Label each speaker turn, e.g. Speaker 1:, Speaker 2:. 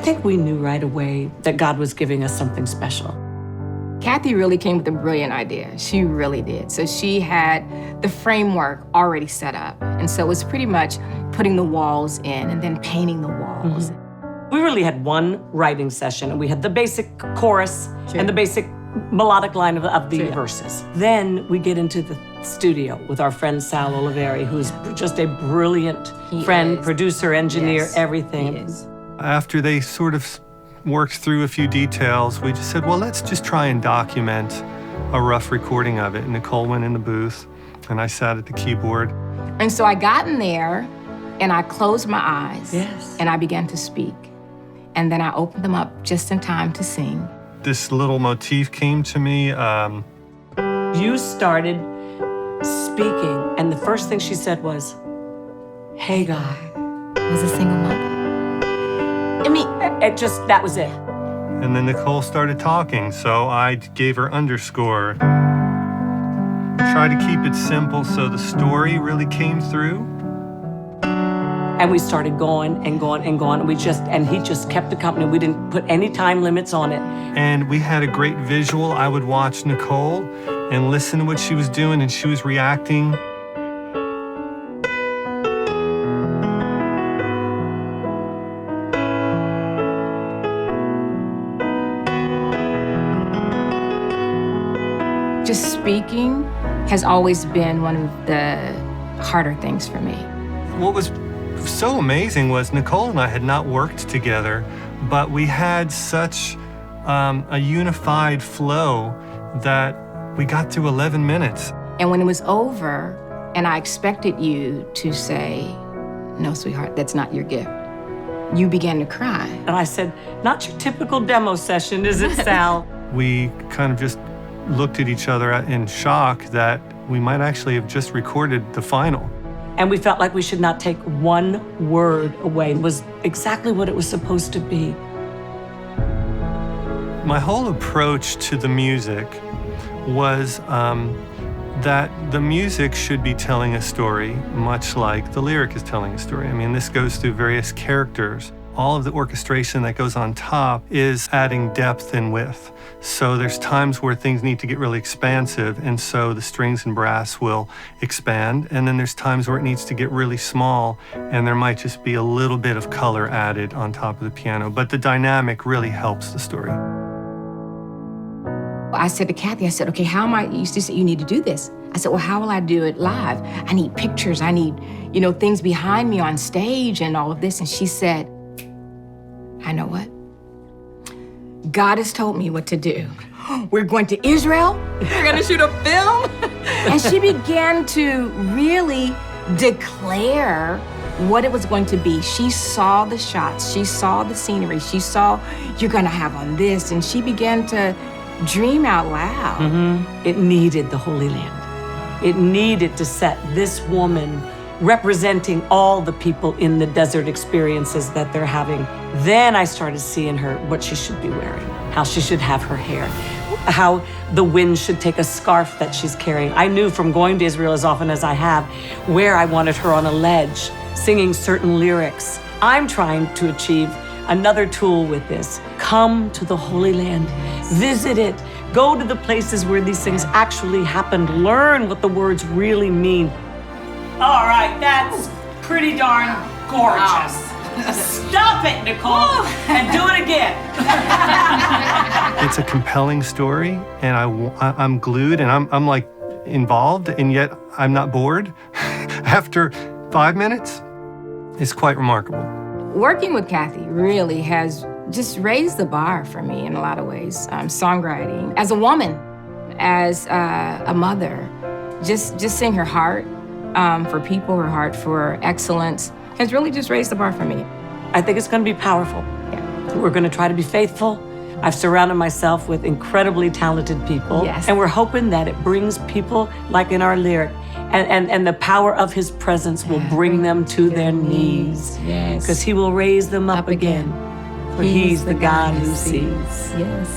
Speaker 1: think we knew right away that God was giving us something special.
Speaker 2: Kathy really came with a brilliant idea. She really did. So she had the framework already set up. And so it was pretty much putting the walls in and then painting the walls.
Speaker 1: We really had one writing session, and we had the basic chorus and the basic melodic line of the verses. Then we get into the studio with our friend Sal Oliveri, who's just a brilliant friend, producer, engineer, everything.
Speaker 2: He is.
Speaker 3: After they sort of worked through a few details, we just said, well, let's just try and document a rough recording of it. Nicole went in the booth, and I sat at the keyboard.
Speaker 2: And so I got in there, and I closed my eyes, and I began to speak. And then I opened them up just in time to sing.
Speaker 3: This little motif came to me.
Speaker 1: You started speaking, and the first thing she said was, "Hey, God."
Speaker 2: I was a single mother.
Speaker 1: I mean, that was it.
Speaker 3: And then Nicole started talking, so I gave her underscore. Tried to keep it simple so the story really came through.
Speaker 1: And we started going and going and going. And he just kept the company. We didn't put any time limits on it.
Speaker 3: And we had a great visual. I would watch Nicole and listen to what she was doing, and she was reacting.
Speaker 2: Just speaking has always been one of the harder things for me.
Speaker 3: What was so amazing was Nicole and I had not worked together, but we had such a unified flow that we got to 11 minutes.
Speaker 2: And when it was over, and I expected you to say, "No, sweetheart, that's not your gift," you began to cry.
Speaker 1: And I said, "Not your typical demo session, is it, Sal?"
Speaker 3: We kind of just looked at each other in shock that we might actually have just recorded the final.
Speaker 1: And we felt like we should not take one word away. It was exactly what it was supposed to be.
Speaker 3: My whole approach to the music was that the music should be telling a story, much like the lyric is telling a story. I mean, this goes through various characters. All of the orchestration that goes on top is adding depth and width. So there's times where things need to get really expansive, and so the strings and brass will expand. And then there's times where it needs to get really small, and there might just be a little bit of color added on top of the piano. But the dynamic really helps the story.
Speaker 2: I said to Kathy, I said, "Okay, how am I?" You used to say, "You need to do this." I said, "Well, how will I do it live? I need pictures. I need, things behind me on stage and all of this." And she said, "I know what? God has told me what to do. We're going to Israel. We're going to shoot a film." And she began to really declare what it was going to be. She saw the shots. She saw the scenery. She saw, "You're going to have on this." And she began to dream out loud.
Speaker 1: It needed the Holy Land. It needed to set this woman representing all the people in the desert experiences that they're having. Then I started seeing her, what she should be wearing, how she should have her hair, how the wind should take a scarf that she's carrying. I knew from going to Israel as often as I have, where I wanted her on a ledge, singing certain lyrics. I'm trying to achieve another tool with this. Come to the Holy Land, visit it, go to the places where these things actually happened, learn what the words really mean. All right, that's pretty darn gorgeous. Stop it, Nicole, and do it again.
Speaker 3: It's a compelling story, and I'm glued, and I'm like involved, and yet I'm not bored. After 5 minutes, it's quite remarkable.
Speaker 2: Working with Kathy really has just raised the bar for me in a lot of ways. Songwriting, as a woman, as a mother, just seeing her heart for people, her heart for excellence, has really just raised the bar for me.
Speaker 1: I think it's going to be powerful. Yeah. We're going to try to be faithful. I've surrounded myself with incredibly talented people.
Speaker 2: Yes.
Speaker 1: And we're hoping that it brings people, like in our lyric, and the power of his presence will bring them to their knees.
Speaker 2: Yes.
Speaker 1: Because he will raise them up again. For he's the God who sees.
Speaker 2: Yes.